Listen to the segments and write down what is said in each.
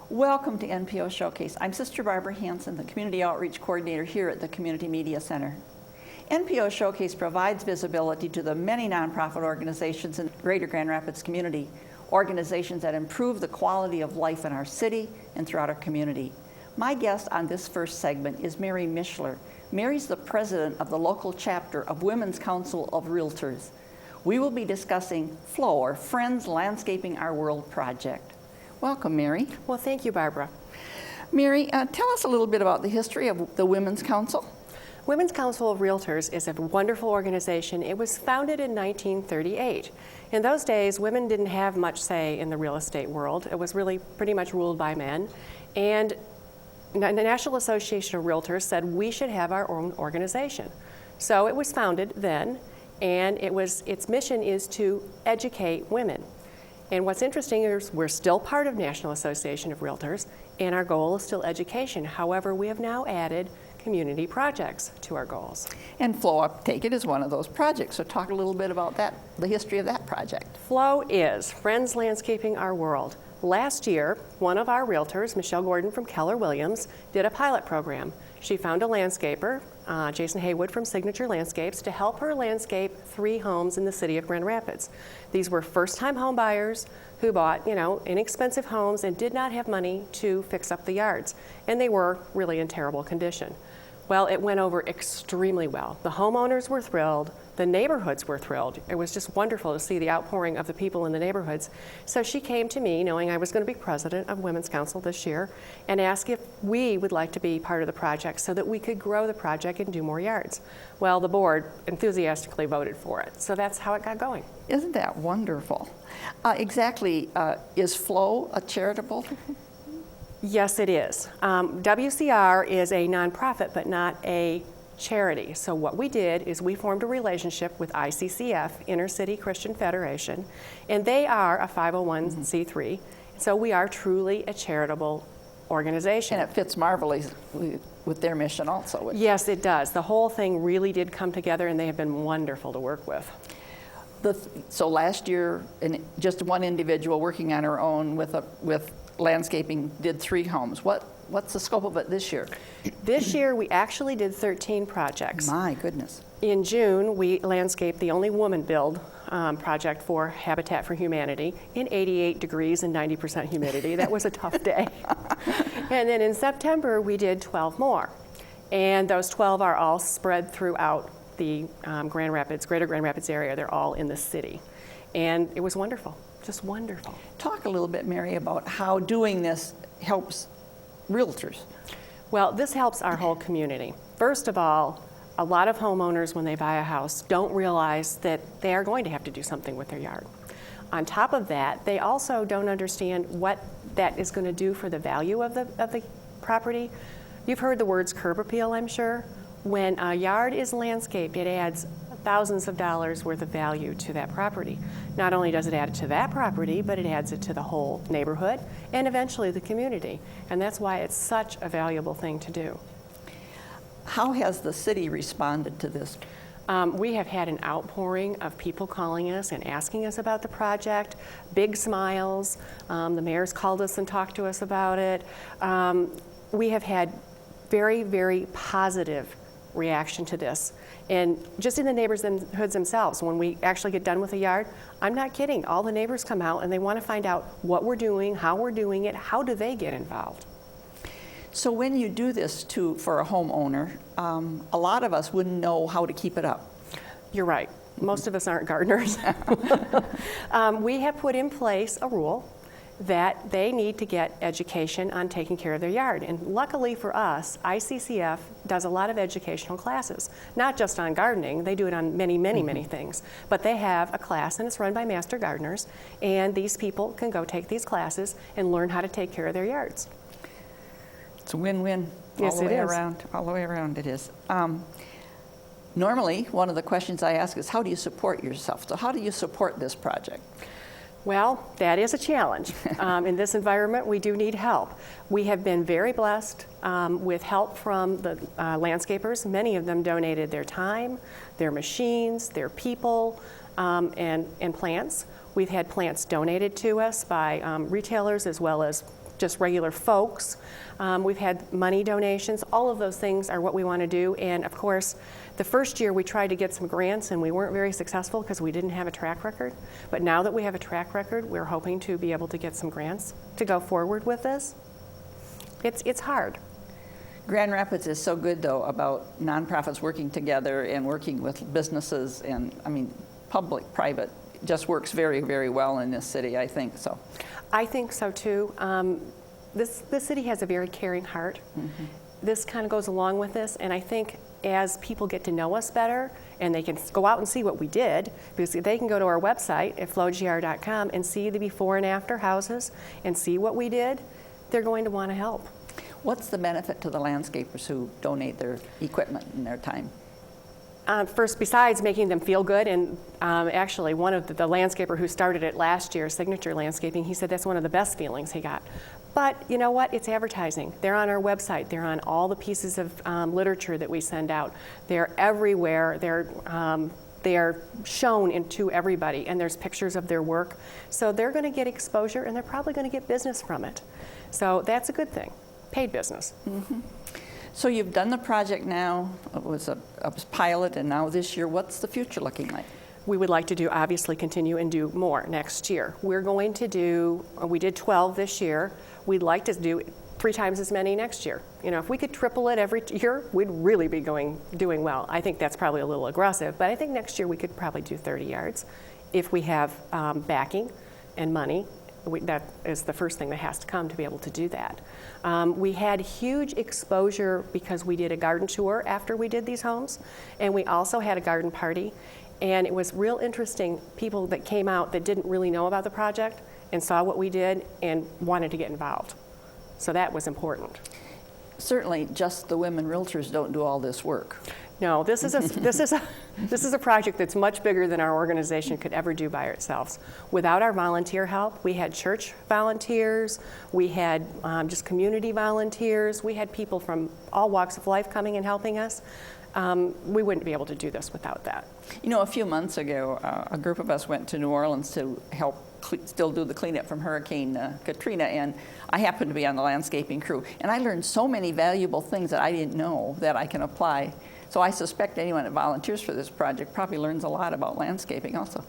Welcome to NPO Showcase. I'm Sister Barbara Hansen, the Community Outreach Coordinator here at the Community Media Center. NPO Showcase provides visibility to the many nonprofit organizations in the Greater Grand Rapids community, organizations that improve the quality of life in our city and throughout our community. My guest on this first segment is Mary Mishler. Mary's the president of the local chapter of Women's Council of Realtors. We will be discussing FLOW, or Friends Landscaping Our World project. Welcome, Mary. Well, thank you, Barbara. Mary, tell us a little bit about the history of the Women's Council. Women's Council of Realtors is a wonderful organization. It was founded in 1938. In those days, women didn't have much say in the real estate world. It was really pretty much ruled by men. And the National Association of Realtors said we should have our own organization. So it was founded then, and its mission is to educate women. And what's interesting is we're still part of National Association of Realtors, and our goal is still education. However, we have now added community projects to our goals. And FLOW, I take it, is one of those projects. So talk a little bit about that, the history of that project. FLOW is Friends Landscaping Our World. Last year, one of our realtors, Michelle Gordon from Keller Williams, did a pilot program. She found a landscaper, Jason Haywood from Signature Landscapes, to help her landscape 3 homes in the city of Grand Rapids. These were first-time home buyers who bought, inexpensive homes and did not have money to fix up the yards. And they were really in terrible condition. Well, it went over extremely well. The homeowners were thrilled. The neighborhoods were thrilled. It was just wonderful to see the outpouring of the people in the neighborhoods. So she came to me, knowing I was going to be president of Women's Council this year, and asked if we would like to be part of the project so that we could grow the project and do more yards. Well, the board enthusiastically voted for it. So that's how it got going. Isn't that wonderful? Is FLOW a charitable? Yes, it is. WCR is a nonprofit, but not a charity. So what we did is we formed a relationship with ICCF, Inner City Christian Federation, and they are a 501c3. So we are truly a charitable organization. And it fits marvelously with their mission also. Yes, it does. The whole thing really did come together, and they have been wonderful to work with. So last year, just one individual working on her own with landscaping did 3 homes. What's the scope of it this year? This year we actually did 13 projects. My goodness. In June we landscaped the only woman-build project for Habitat for Humanity in 88 degrees and 90% humidity. That was a tough day. And then in September we did 12 more. And those 12 are all spread throughout the Greater Grand Rapids area. They're all in the city. And it was wonderful. Just wonderful. Talk a little bit, Mary, about how doing this helps realtors. Well, this helps our whole community. First of all, a lot of homeowners, when they buy a house, don't realize that they are going to have to do something with their yard. On top of that, they also don't understand what that is going to do for the value of the property. You've heard the words curb appeal, I'm sure. When a yard is landscaped, it adds thousands of dollars worth of value to that property. Not only does it add it to that property, but it adds it to the whole neighborhood and eventually the community. And that's why it's such a valuable thing to do. How has the city responded to this? We have had an outpouring of people calling us and asking us about the project, big smiles. The mayor's called us and talked to us about it. We have had very, very positive reaction to this. And just in the neighborhoods themselves, when we actually get done with a yard, I'm not kidding, all the neighbors come out and they want to find out what we're doing, how we're doing it, how do they get involved. So when you do this for a homeowner, a lot of us wouldn't know how to keep it up. You're right. Most of us aren't gardeners. We have put in place a rule that they need to get education on taking care of their yard. And luckily for us, ICCF does a lot of educational classes, not just on gardening. They do it on many, many, many things. But they have a class, and it's run by master gardeners, and these people can go take these classes and learn how to take care of their yards. It's a win-win Yes, all the way it is. around. All the way around it is. Normally, one of the questions I ask is, how do you support yourself? So how do you support this project? Well, that is a challenge. In this environment, we do need help. We have been very blessed with help from the landscapers. Many of them donated their time, their machines, their people, and plants. We've had plants donated to us by retailers as well as just regular folks. We've had money donations. All of those things are what we want to do. And of course, the first year we tried to get some grants and we weren't very successful because we didn't have a track record. But now that we have a track record, we're hoping to be able to get some grants to go forward with this. It's hard. Grand Rapids is so good, though, about nonprofits working together and working with businesses, and I mean, public, private, just works very, very well in this city, I think so. I think so too. This city has a very caring heart. Mm-hmm. This kind of goes along with this, and I think as people get to know us better and they can go out and see what we did, because they can go to our website at flowgr.com and see the before and after houses and see what we did, they're going to want to help. What's the benefit to the landscapers who donate their equipment and their time? First, besides making them feel good, and actually one of the landscaper who started it last year, Signature Landscaping, he said that's one of the best feelings he got. But you know what? It's advertising. They're on our website. They're on all the pieces of literature that we send out. They're everywhere. They are shown to everybody, and there's pictures of their work. So they're going to get exposure, and they're probably going to get business from it. So that's a good thing. Paid business. Mm-hmm. So you've done the project now. It was a pilot, and now this year, what's the future looking like? We would like to obviously continue and do more next year. We're going to do, we did 12 this year. We'd like to do 3 times as many next year. You know, if we could triple it every year, we'd really be doing well. I think that's probably a little aggressive, but I think next year we could probably do 30 yards if we have backing and money. That is the first thing that has to come to be able to do that. We had huge exposure because we did a garden tour after we did these homes, and we also had a garden party, and it was real interesting. People that came out that didn't really know about the project and saw what we did and wanted to get involved. So that was important. Certainly, just the women realtors don't do all this work. No, this is a project that's much bigger than our organization could ever do by itself. Without our volunteer help, we had church volunteers, we had just community volunteers, we had people from all walks of life coming and helping us. We wouldn't be able to do this without that. You know, a few months ago, a group of us went to New Orleans to help still do the cleanup from Hurricane Katrina, and I happened to be on the landscaping crew. And I learned so many valuable things that I didn't know that I can apply. So I suspect anyone that volunteers for this project probably learns a lot about landscaping also.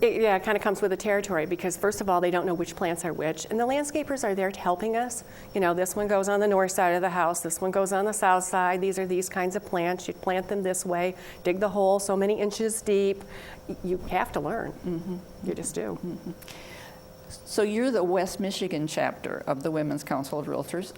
It kind of comes with the territory because first of all, they don't know which plants are which, and the landscapers are there helping us. You know, this one goes on the north side of the house, this one goes on the south side, these are these kinds of plants, you plant them this way, dig the hole so many inches deep. You have to learn. Mm-hmm. You just do. Mm-hmm. So you're the West Michigan chapter of the Women's Council of Realtors.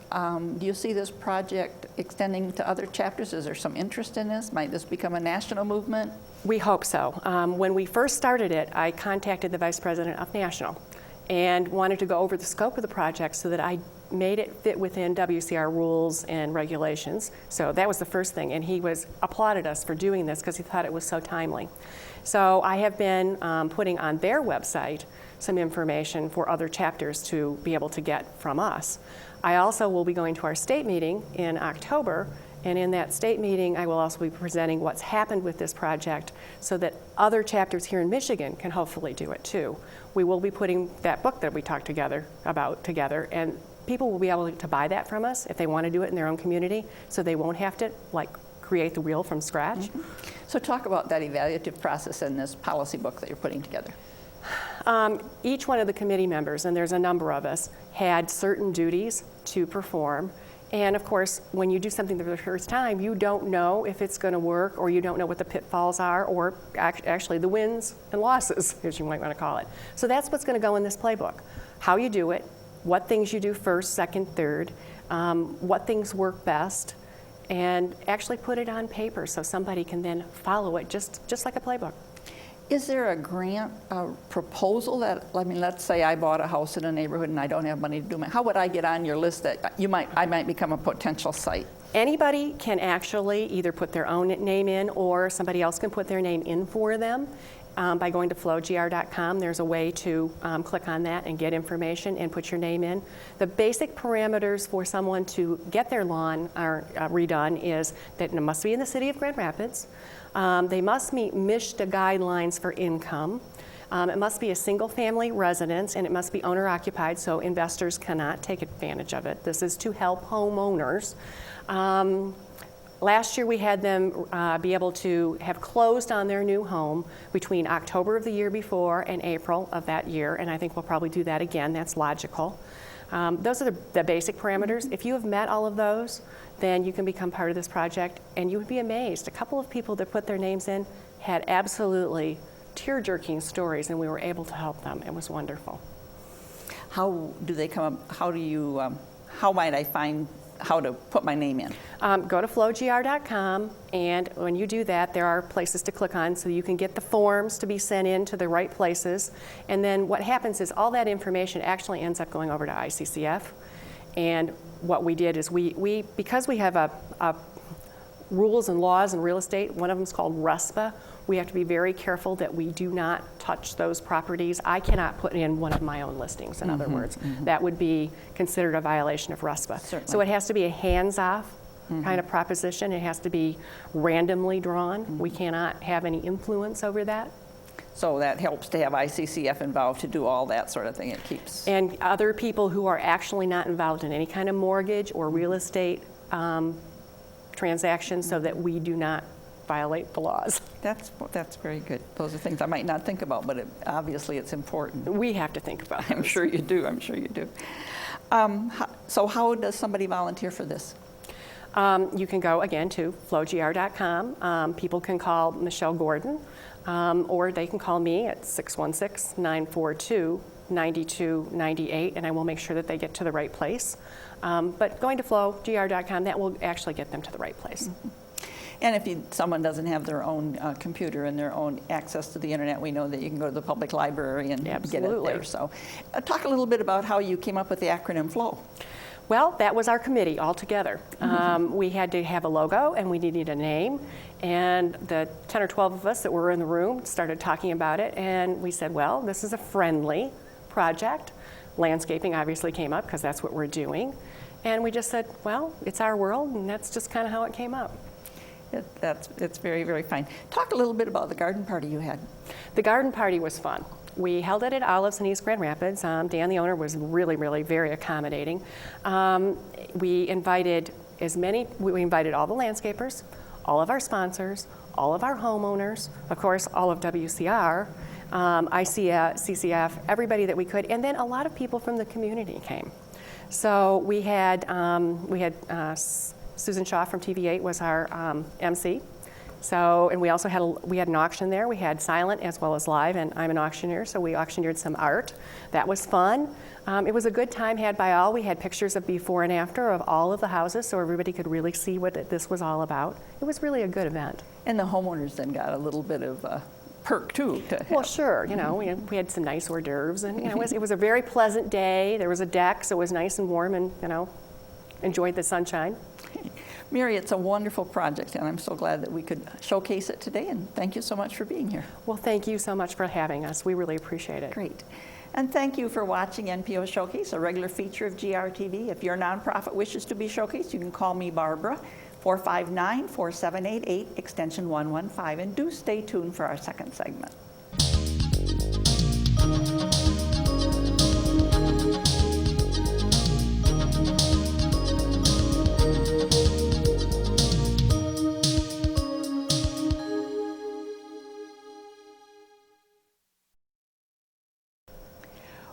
Do you see this project extending to other chapters? Is there some interest in this? Might this become a national movement? We hope so. When we first started it, I contacted the Vice President of National and wanted to go over the scope of the project so that I made it fit within WCR rules and regulations. So that was the first thing, and he applauded us for doing this because he thought it was so timely. So I have been putting on their website some information for other chapters to be able to get from us. I also will be going to our state meeting in October, and in that state meeting I will also be presenting what's happened with this project so that other chapters here in Michigan can hopefully do it too. We will be putting that book that we talked about together, and people will be able to buy that from us if they want to do it in their own community, so they won't have to create the wheel from scratch. Mm-hmm. So talk about that evaluative process in this policy book that you're putting together. Each one of the committee members, and there's a number of us, had certain duties to perform. And of course, when you do something for the first time, you don't know if it's going to work, or you don't know what the pitfalls are, or actually the wins and losses, as you might want to call it. So that's what's going to go in this playbook. How you do it, what things you do first, second, third, what things work best, and actually put it on paper so somebody can then follow it just like a playbook. Is there a grant proposal that, I mean, let's say I bought a house in a neighborhood and I don't have money to do how would I get on your list that I might become a potential site? Anybody can actually either put their own name in, or somebody else can put their name in for them. By going to flowgr.com, there's a way to click on that and get information and put your name in. The basic parameters for someone to get their lawn redone is that it must be in the city of Grand Rapids. They must meet MSHDA guidelines for income. It must be a single-family residence, and it must be owner-occupied, so investors cannot take advantage of it. This is to help homeowners. Last year we had them be able to have closed on their new home between October of the year before and April of that year, and I think we'll probably do that again. That's logical. Those are the basic parameters. If you have met all of those, then you can become part of this project, and you would be amazed. A couple of people that put their names in had absolutely tear-jerking stories, and we were able to help them. It was wonderful. How do they come up? How might I find how to put my name in? Go to flowgr.com, and when you do that, there are places to click on so you can get the forms to be sent in to the right places. And then what happens is all that information actually ends up going over to ICCF. And what we did is because we have a rules and laws in real estate, one of them is called RESPA. We have to be very careful that we do not touch those properties. I cannot put in one of my own listings, in other words. That would be considered a violation of RESPA. Certainly. So it has to be a hands-off kind of proposition. It has to be randomly drawn. We cannot have any influence over that. So that helps to have ICCF involved to do all that sort of thing. It keeps... And other people who are actually not involved in any kind of mortgage or real estate transactions, so that we do not violate the laws. That's very good. Those are things I might not think about, but obviously it's important. We have to think about it. I'm sure you do. I'm sure you do. So how does somebody volunteer for this? You can go, again, to flowgr.com. People can call Michelle Gordon, or they can call me at 616-942-9298, and I will make sure that they get to the right place. But going to flowgr.com, that will actually get them to the right place. And if someone doesn't have their own computer and their own access to the internet, we know that you can go to the public library and get it there. So talk a little bit about how you came up with the acronym FLOW. Well, that was our committee all together. We had to have a logo, and we needed a name. And the 10 or 12 of us that were in the room started talking about it, and we said, well, this is a friendly project. Landscaping obviously came up because that's what we're doing. And we just said, well, it's our world, and that's just kind of how it came up. It's very, very fine. Talk a little bit about the garden party you had. The garden party was fun. We held it at Olives in East Grand Rapids. Dan, the owner, was really, really very accommodating. We invited all the landscapers, all of our sponsors, all of our homeowners, of course, all of WCR, CCF, everybody that we could, and then a lot of people from the community came. So we had Susan Shaw from TV8 was our MC. So, and we also had an auction there. We had silent as well as live, and I'm an auctioneer, so we auctioneered some art. That was fun. It was a good time had by all. We had pictures of before and after of all of the houses, so everybody could really see what this was all about. It was really a good event. And the homeowners then got a little bit of perk too. Well, sure. You know, we had some nice hors d'oeuvres, and it was a very pleasant day. There was a deck, so it was nice and warm, and enjoyed the sunshine. Mary, it's a wonderful project, and I'm so glad that we could showcase it today, and thank you so much for being here. Well, thank you so much for having us. We really appreciate it. Great. And thank you for watching NPO Showcase, a regular feature of GRTV. If your nonprofit wishes to be showcased, you can call me, Barbara, 459-4788, extension 115, and do stay tuned for our second segment.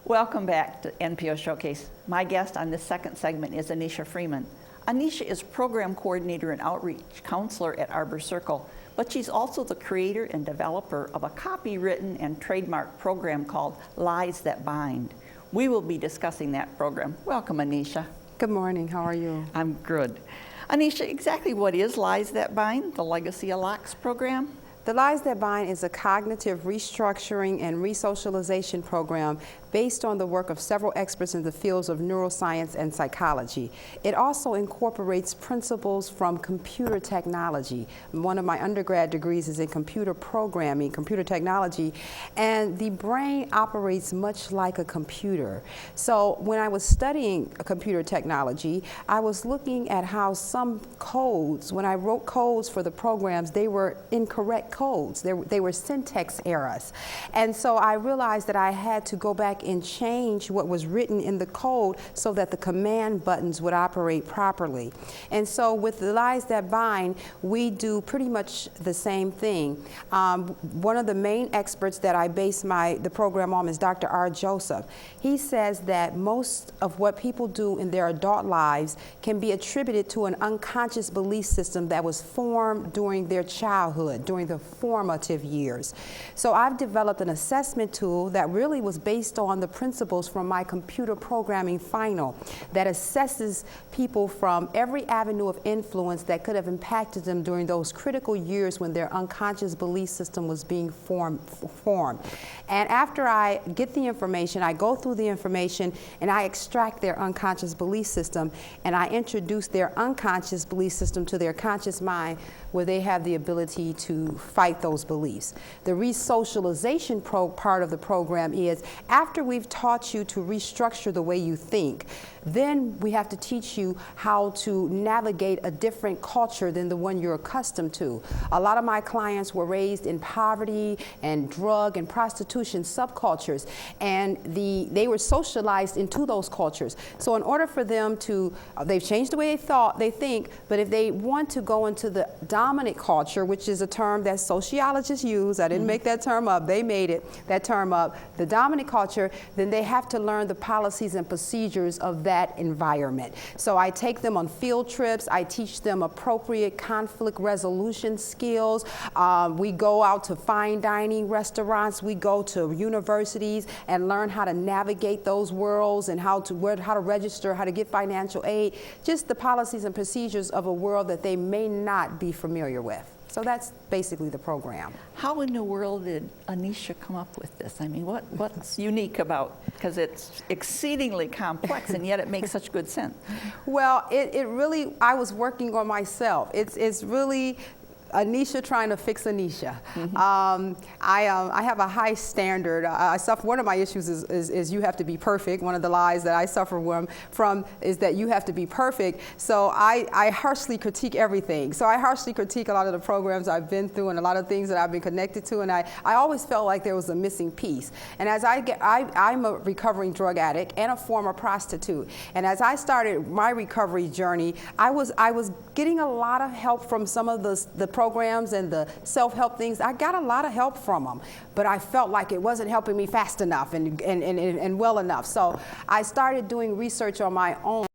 Welcome back to NPO Showcase. My guest on this second segment is Anneshia Freeman. Anneshia is program coordinator and outreach counselor at Arbor Circle, but she's also the creator and developer of a copywritten and trademark program called Lies That Bind. We will be discussing that program. Welcome, Anneshia. Good morning. How are you? I'm good. Anneshia, exactly what is Lies That Bind, the Legacy of Locks program? The Lies That Bind is a cognitive restructuring and resocialization program based on the work of several experts in the fields of neuroscience and psychology. It also incorporates principles from computer technology. One of my undergrad degrees is in computer programming, computer technology, and the brain operates much like a computer. So when I was studying computer technology, I was looking at how some codes, when I wrote codes for the programs, they were incorrect codes. They were syntax errors. And so I realized that I had to go back and change what was written in the code so that the command buttons would operate properly. And so with the Lies That Bind, we do pretty much the same thing. One of the main experts that I base the program on is Dr. R. Joseph. He says that most of what people do in their adult lives can be attributed to an unconscious belief system that was formed during their childhood, during the formative years. So I've developed an assessment tool that really was based on the principles from my computer programming final that assesses people from every avenue of influence that could have impacted them during those critical years when their unconscious belief system was being formed. And after I get the information, I go through the information and I extract their unconscious belief system and I introduce their unconscious belief system to their conscious mind where they have the ability to fight those beliefs. The re-socialization part of the program is after we've taught you to restructure the way you think, then we have to teach you how to navigate a different culture than the one you're accustomed to. A lot of my clients were raised in poverty and drug and prostitution subcultures, and they were socialized into those cultures. So in order for them to, they've changed the way they think, but if they want to go into the dominant culture, which is a term that sociologists use, I didn't make that term up, they made that term up, the dominant culture, then they have to learn the policies and procedures of that environment. So I take them on field trips, I teach them appropriate conflict resolution skills. We go out to fine dining restaurants, we go to universities and learn how to navigate those worlds and how to register, how to get financial aid, just the policies and procedures of a world that they may not be familiar with. So that's basically the program. How in the world did Anneshia come up with this? I mean, what's unique about, because it's exceedingly complex and yet it makes such good sense. Well, it really, I was working on myself. It's really Anneshia trying to fix Anneshia. I have a high standard. One of my issues is you have to be perfect. One of the lies that I suffer from is that you have to be perfect. So I harshly critique everything. So I harshly critique a lot of the programs I've been through and a lot of things that I've been connected to, and I always felt like there was a missing piece. And as I'm a recovering drug addict and a former prostitute. And as I started my recovery journey, I was getting a lot of help from some of the programs and the self-help things. I got a lot of help from them, but I felt like it wasn't helping me fast enough and well enough. So I started doing research on my own.